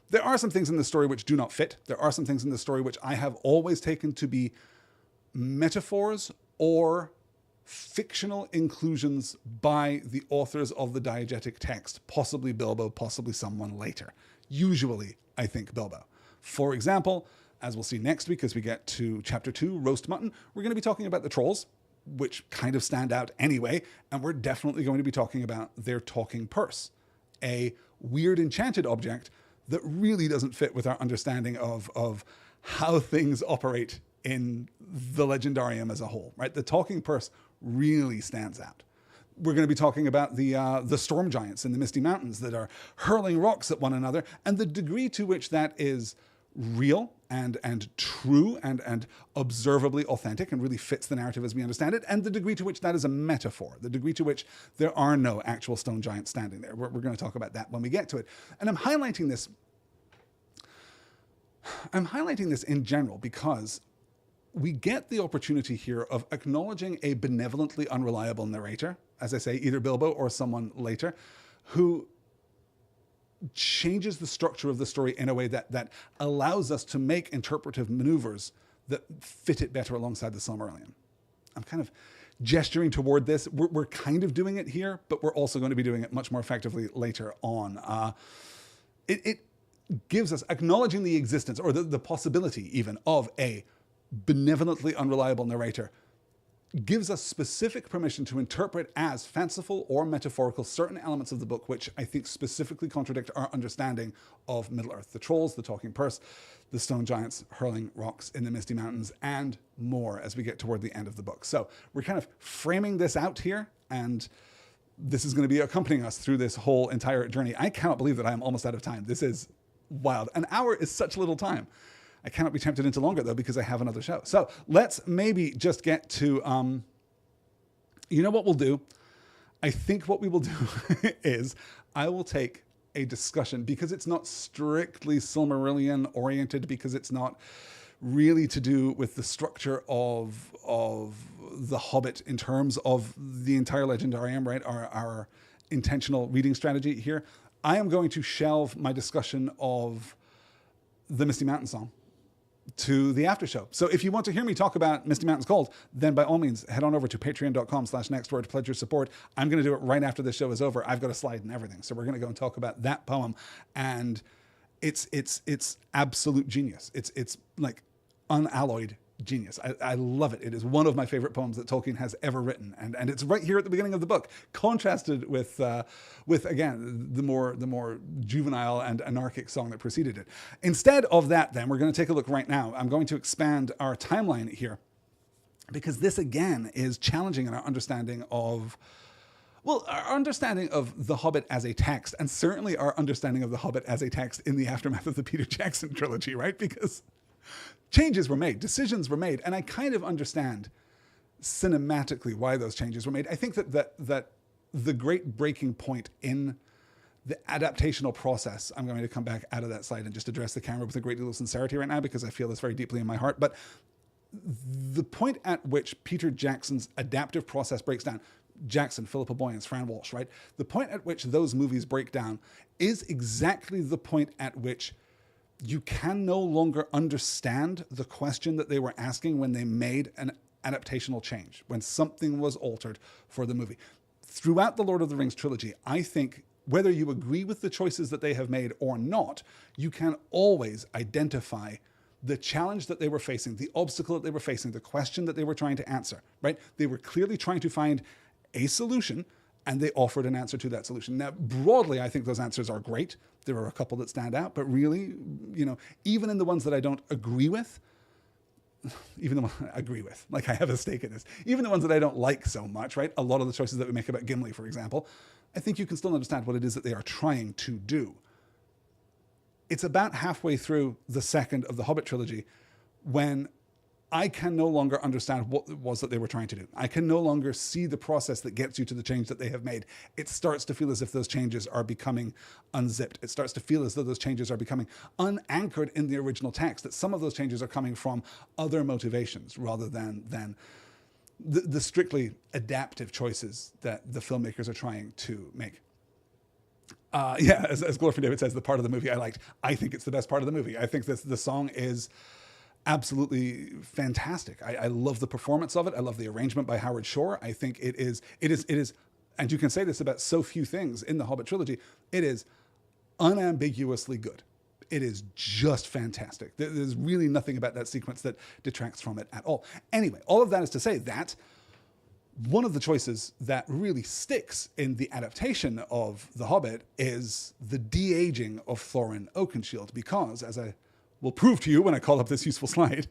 There are some things in the story which do not fit. There are some things in the story which I have always taken to be metaphors or fictional inclusions by the authors of the diegetic text, possibly Bilbo, possibly someone later. Usually, I think Bilbo. For example, as we'll see next week as we get to Chapter 2, Roast Mutton, we're going to be talking about the trolls, which kind of stand out anyway, and we're definitely going to be talking about their talking purse, a weird enchanted object that really doesn't fit with our understanding of how things operate in the legendarium as a whole, right? The talking purse really stands out. We're going to be talking about the storm giants in the Misty Mountains that are hurling rocks at one another, and the degree to which that is real and true and observably authentic and really fits the narrative as we understand it, and the degree to which that is a metaphor, the degree to which there are no actual stone giants standing there. We're going to talk about that when we get to it. And I'm highlighting this in general because we get the opportunity here of acknowledging a benevolently unreliable narrator, as I say, either Bilbo or someone later, who changes the structure of the story in a way that allows us to make interpretive maneuvers that fit it better alongside the Silmarillion. I'm kind of gesturing toward this. We're kind of doing it here, but we're also going to be doing it much more effectively later on. It gives us, acknowledging the existence or the possibility even of a benevolently unreliable narrator, gives us specific permission to interpret as fanciful or metaphorical certain elements of the book which I think specifically contradict our understanding of Middle-earth. The trolls, the talking purse, the stone giants hurling rocks in the Misty Mountains, and more as we get toward the end of the book. So we're kind of framing this out here, and this is going to be accompanying us through this whole entire journey. I cannot believe that I am almost out of time. This is wild. An hour is such little time. I cannot be tempted into longer, though, because I have another show. So let's maybe just get to, you know what we'll do? I think what we will do is I will take a discussion, because it's not strictly Silmarillion oriented, because it's not really to do with the structure of the Hobbit in terms of the entire Legendarium, right? Our intentional reading strategy here. I am going to shelve my discussion of the Misty Mountain song to the after show. So if you want to hear me talk about Misty Mountains Cold, then by all means, head on over to patreon.com/nextword to pledge your support. I'm going to do it right after this show is over. I've got a slide and everything. So we're going to go and talk about that poem. And it's absolute genius. It's like unalloyed genius. I love it. It is one of my favorite poems that Tolkien has ever written, and it's right here at the beginning of the book, contrasted with again the more juvenile and anarchic song that preceded it. Instead of that, then we're going to take a look right now. I'm going to expand our timeline here, because this again is challenging in our understanding of, well, our understanding of The Hobbit as a text, and certainly our understanding of The Hobbit as a text in the aftermath of the Peter Jackson trilogy, right? Because changes were made, decisions were made, and I kind of understand cinematically why those changes were made. I think that the great breaking point in the adaptational process, I'm going to come back out of that slide and just address the camera with a great deal of sincerity right now, because I feel this very deeply in my heart, but the point at which Peter Jackson's adaptive process breaks down, Jackson, Philippa Boyens, Fran Walsh, right? The point at which those movies break down is exactly the point at which you can no longer understand the question that they were asking when they made an adaptational change, when something was altered for the movie. Throughout the Lord of the Rings trilogy, I think whether you agree with the choices that they have made or not, you can always identify the challenge that they were facing, the obstacle that they were facing, the question that they were trying to answer, right? They were clearly trying to find a solution, and they offered an answer to that solution. Now, broadly, I think those answers are great. There are a couple that stand out, but really, you know, even in the ones that I don't agree with, even the ones I agree with, like I have a stake in this, even the ones that I don't like so much, right? A lot of the choices that we make about Gimli, for example, I think you can still understand what it is that they are trying to do. It's about halfway through the second of the Hobbit trilogy when I can no longer understand what it was that they were trying to do. I can no longer see the process that gets you to the change that they have made. It starts to feel as if those changes are becoming unzipped. It starts to feel as though those changes are becoming unanchored in the original text, that some of those changes are coming from other motivations rather than the strictly adaptive choices that the filmmakers are trying to make. Yeah, as Glorfin David says, the part of the movie I liked, I think it's the best part of the movie. I think the song is absolutely fantastic. I love the performance of it. I love the arrangement by Howard Shore. I think it is, and you can say this about so few things in the Hobbit trilogy, it is unambiguously good. It is just fantastic. There's really nothing about that sequence that detracts from it at all. Anyway, all of that is to say that one of the choices that really sticks in the adaptation of The Hobbit is the de-aging of Thorin Oakenshield, because, as I will prove to you when I call up this useful slide,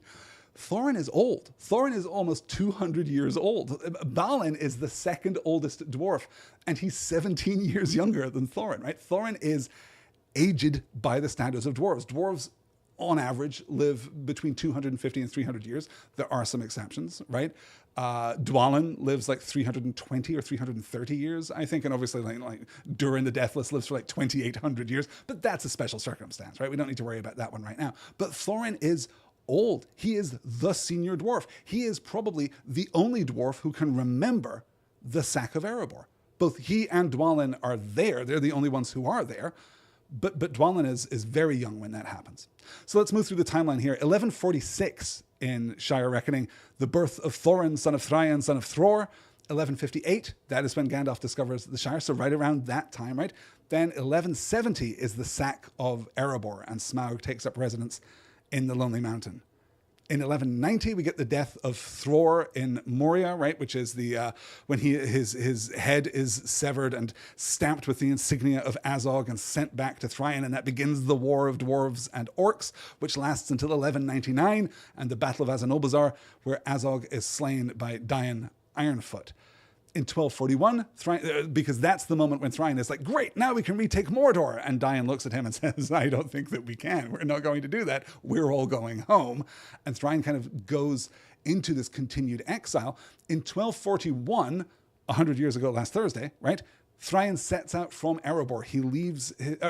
Thorin is old. Thorin is almost 200 years old. Balin is the second oldest dwarf, and he's 17 years younger than Thorin, right? Thorin is aged by the standards of dwarves. Dwarves, on average, live between 250 and 300 years. There are some exceptions, right? Dwalin lives like 320 or 330 years, I think, and obviously like Durin the Deathless lives for like 2,800 years, but that's a special circumstance, right? We don't need to worry about that one right now. But Thorin is old. He is the senior dwarf. He is probably the only dwarf who can remember the sack of Erebor. Both he and Dwalin are there. They're the only ones who are there. But Dwalin is very young when that happens. So let's move through the timeline here. 1146 in Shire Reckoning, the birth of Thorin, son of Thrain, son of Thror. 1158, that is when Gandalf discovers the Shire, so right around that time, right? Then 1170 is the sack of Erebor, and Smaug takes up residence in the Lonely Mountain. In 1190, we get the death of Thror in Moria, right, which is the when his head is severed and stamped with the insignia of Azog and sent back to Thrain, and that begins the War of Dwarves and Orcs, which lasts until 1199, and the Battle of Azanobazar, where Azog is slain by Dain Ironfoot. In 1241, because that's the moment when Thrain is like, great, now we can retake Mordor. And Dain looks at him and says, I don't think that we can. We're not going to do that. We're all going home. And Thrain kind of goes into this continued exile. In 1241, 100 years ago last Thursday, right? Thrain sets out from Erebor. He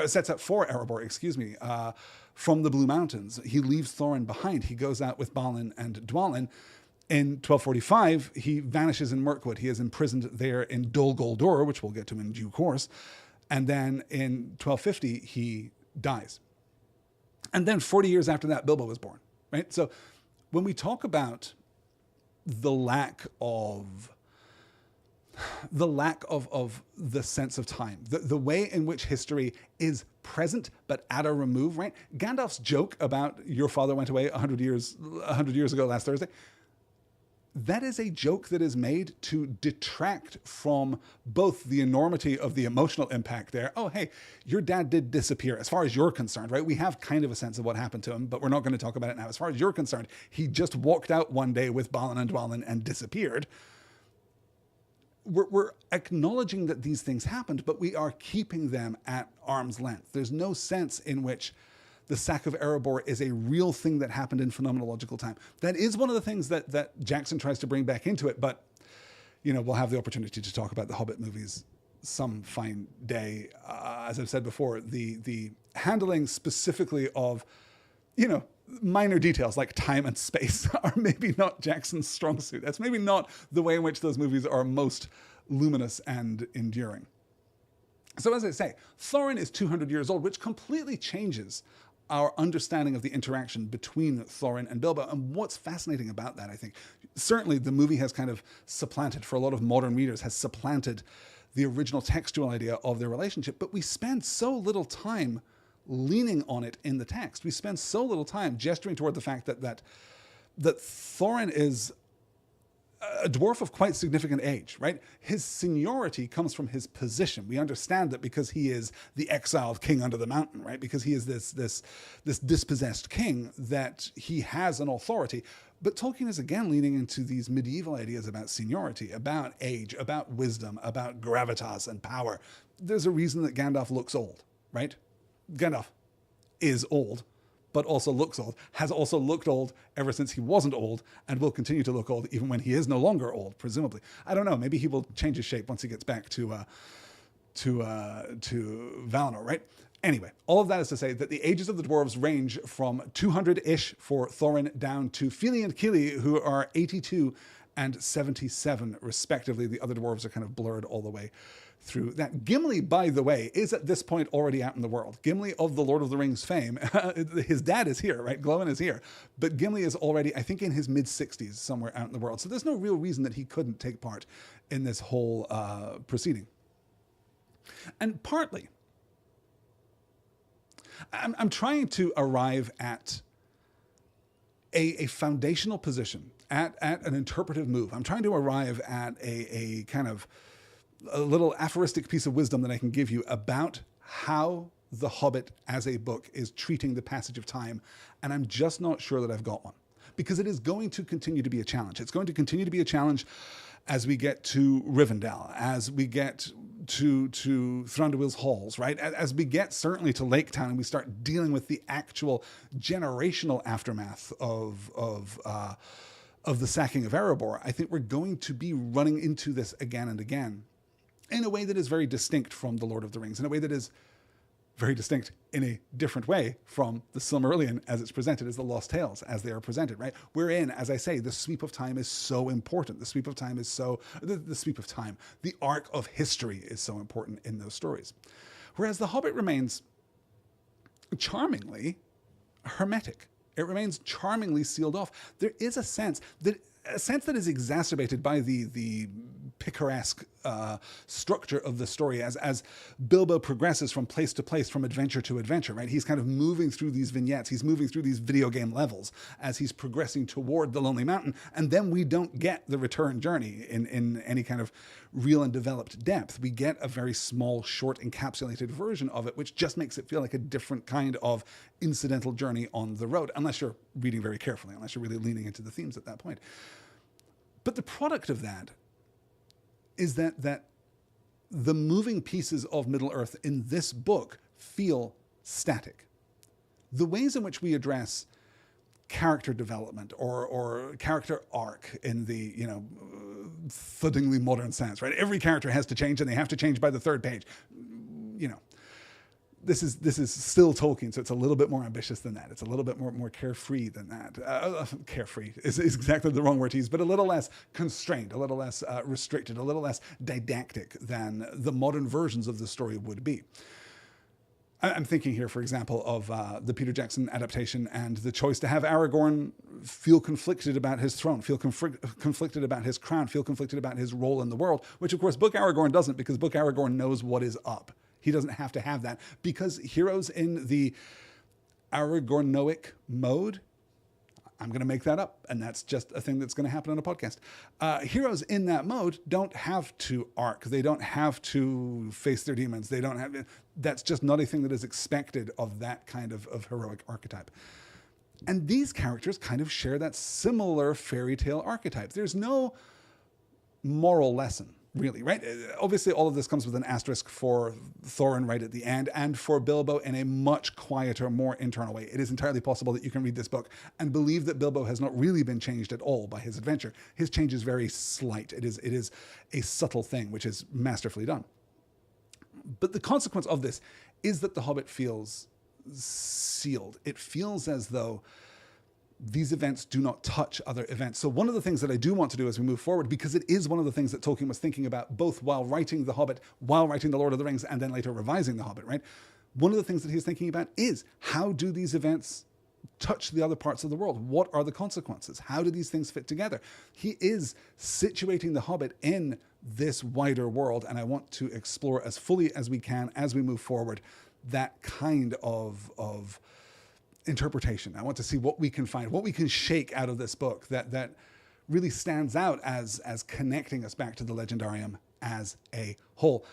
sets out for Erebor, from the Blue Mountains. He leaves Thorin behind. He goes out with Balin and Dwalin. In 1245, he vanishes in Mirkwood. He is imprisoned there in Dol Guldur, which we'll get to in due course. And then in 1250, he dies. And then 40 years after that, Bilbo was born, right? So when we talk about the lack of the sense of time, the way in which history is present but at a remove, right? Gandalf's joke about your father went away 100 years ago last Thursday, that is a joke that is made to detract from both the enormity of the emotional impact there. Oh, hey, your dad did disappear as far as you're concerned, right? We have kind of a sense of what happened to him, but we're not going to talk about it now. As far as you're concerned, he just walked out one day with Balin and Dwalin and disappeared. We're acknowledging that these things happened, but we are keeping them at arm's length. There's no sense in which the sack of Erebor is a real thing that happened in phenomenological time. That is one of the things that Jackson tries to bring back into it, but we'll have the opportunity to talk about the Hobbit movies some fine day. As I've said before, the handling specifically of, minor details like time and space are maybe not Jackson's strong suit. That's maybe not the way in which those movies are most luminous and enduring. So as I say, Thorin is 200 years old, which completely changes our understanding of the interaction between Thorin and Bilbo. And what's fascinating about that, I think, certainly the movie has kind of supplanted, for a lot of modern readers, has supplanted the original textual idea of their relationship, but we spend so little time leaning on it in the text. We spend so little time gesturing toward the fact that Thorin is a dwarf of quite significant age, right? His seniority comes from his position. We understand that because he is the exiled king under the mountain, right? Because he is this dispossessed king, that he has an authority. But Tolkien is again leaning into these medieval ideas about seniority, about age, about wisdom, about gravitas and power. There's a reason that Gandalf looks old, right? Gandalf is old, but also looks old, has also looked old ever since he wasn't old, and will continue to look old even when he is no longer old, presumably. I don't know, maybe he will change his shape once he gets back to Valinor, right? Anyway, all of that is to say that the ages of the dwarves range from 200-ish for Thorin down to Fili and Kili, who are 82 and 77 respectively. The other dwarves are kind of blurred all the way through that. Gimli, by the way, is at this point already out in the world. Gimli of the Lord of the Rings fame. His dad is here, right? Glóin is here. But Gimli is already, I think, in his mid-60s somewhere out in the world. So there's no real reason that he couldn't take part in this whole proceeding. And partly, I'm trying to arrive at a foundational position, at an interpretive move. I'm trying to arrive at a kind of a little aphoristic piece of wisdom that I can give you about how The Hobbit as a book is treating the passage of time, and I'm just not sure that I've got one. because it is going to continue to be a challenge. It's going to continue to be a challenge as we get to Rivendell, as we get to Thranduil's halls, right? As we get certainly to Lake Town and we start dealing with the actual generational aftermath of the sacking of Erebor, I think we're going to be running into this again and again in a way that is very distinct from The Lord of the Rings, in a way that is very distinct in a different way from the Silmarillion as it's presented, as the Lost Tales as they are presented, right? Wherein, as I say, the sweep of time is so important. The sweep of time is so, the sweep of time, the arc of history is so important in those stories. Whereas The Hobbit remains charmingly hermetic. It remains charmingly sealed off. There is a sense that is exacerbated by the picaresque structure of the story as Bilbo progresses from place to place, from adventure to adventure, right? He's kind of moving through these vignettes. He's moving through these video game levels as he's progressing toward the Lonely Mountain. And then we don't get the return journey in any kind of real and developed depth. We get a very small, short, encapsulated version of it, which just makes it feel like a different kind of incidental journey on the road, unless you're reading very carefully, unless you're really leaning into the themes at that point. But the product of that is that the moving pieces of Middle-earth in this book feel static. The ways in which we address character development or character arc in the, thuddingly modern sense, right? Every character has to change and they have to change by the third page. This is still Tolkien, so it's a little bit more ambitious than that. It's a little bit more carefree than that. Carefree is exactly the wrong word to use, but a little less constrained, a little less restricted, a little less didactic than the modern versions of the story would be. I'm thinking here, for example, of the Peter Jackson adaptation and the choice to have Aragorn feel conflicted about his throne, feel conflicted about his crown, feel conflicted about his role in the world, which of course Book Aragorn doesn't, because Book Aragorn knows what is up. He doesn't have to have that, because heroes in the Aragornoic mode, I'm going to make that up, and that's just a thing that's going to happen on a podcast. Heroes in that mode don't have to arc. They don't have to face their demons. They don't have. That's just not a thing that is expected of that kind of heroic archetype. And these characters kind of share that similar fairy tale archetype. There's no moral lesson, really, right? Obviously, all of this comes with an asterisk for Thorin right at the end, and for Bilbo in a much quieter, more internal way. It is entirely possible that you can read this book and believe that Bilbo has not really been changed at all by his adventure. His change is very slight. It is a subtle thing, which is masterfully done. But the consequence of this is that The Hobbit feels sealed. It feels as though these events do not touch other events. So one of the things that I do want to do as we move forward, because it is one of the things that Tolkien was thinking about both while writing The Hobbit, while writing The Lord of the Rings, and then later revising The Hobbit, right? One of the things that he was thinking about is, how do these events touch the other parts of the world? What are the consequences? How do these things fit together? He is situating The Hobbit in this wider world, and I want to explore as fully as we can as we move forward that kind of interpretation. I want to see what we can find, what we can shake out of this book that really stands out as connecting us back to the Legendarium as a whole.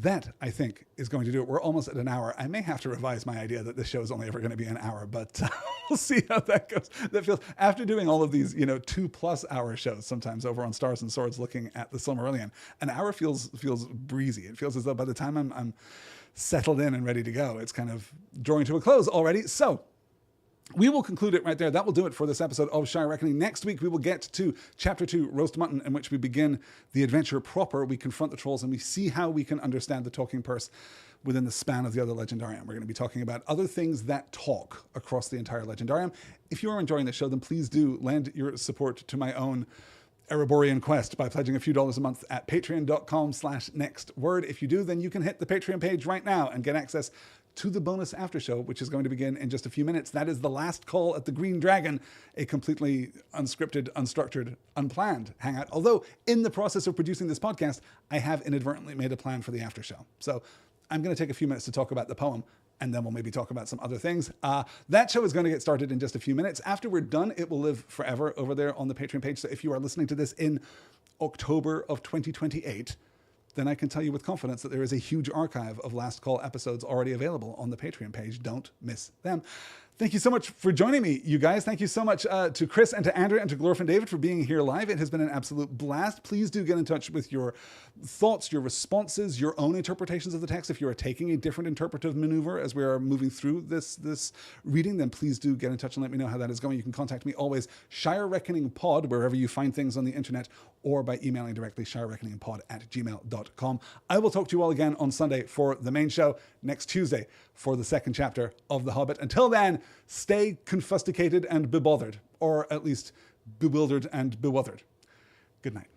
That, I think, is going to do it. We're almost at an hour. I may have to revise my idea that this show is only ever going to be an hour, but we'll see how that goes. That feels, after doing all of these, 2+ hour shows sometimes over on Stars and Swords looking at the Silmarillion, an hour feels breezy. It feels as though by the time I'm settled in and ready to go, it's kind of drawing to a close already. So we will conclude it right there. That will do it for this episode of Shire Reckoning. Next week, we will get to Chapter 2, Roast Mutton, in which we begin the adventure proper. We confront the trolls and we see how we can understand the talking purse within the span of the other Legendarium. We're going to be talking about other things that talk across the entire Legendarium. If you are enjoying the show, then please do lend your support to my own Ereborian quest by pledging a few dollars a month at patreon.com/nextword. If you do, then you can hit the Patreon page right now and get access to the bonus after show, which is going to begin in just a few minutes. That is the last call at the Green Dragon, a completely unscripted, unstructured, unplanned hangout. Although in the process of producing this podcast, I have inadvertently made a plan for the after show. So I'm going to take a few minutes to talk about the poem, and then we'll maybe talk about some other things. That show is going to get started in just a few minutes. After we're done, it will live forever over there on the Patreon page. So if you are listening to this in October of 2028, then I can tell you with confidence that there is a huge archive of Last Call episodes already available on the Patreon page. Don't miss them. Thank you so much for joining me, you guys. Thank you so much to Chris and to Andrew and to Glorfin David for being here live. It has been an absolute blast. Please do get in touch with your thoughts, your responses, your own interpretations of the text. If you are taking a different interpretive maneuver as we are moving through this reading, then please do get in touch and let me know how that is going. You can contact me always, Shire Reckoning Pod, wherever you find things on the internet, or by emailing directly, shirereckoningpod@gmail.com. I will talk to you all again on Sunday for the main show, next Tuesday for the second chapter of The Hobbit. Until then, stay confusticated and bebothered, or at least bewildered and bewothered. Good night.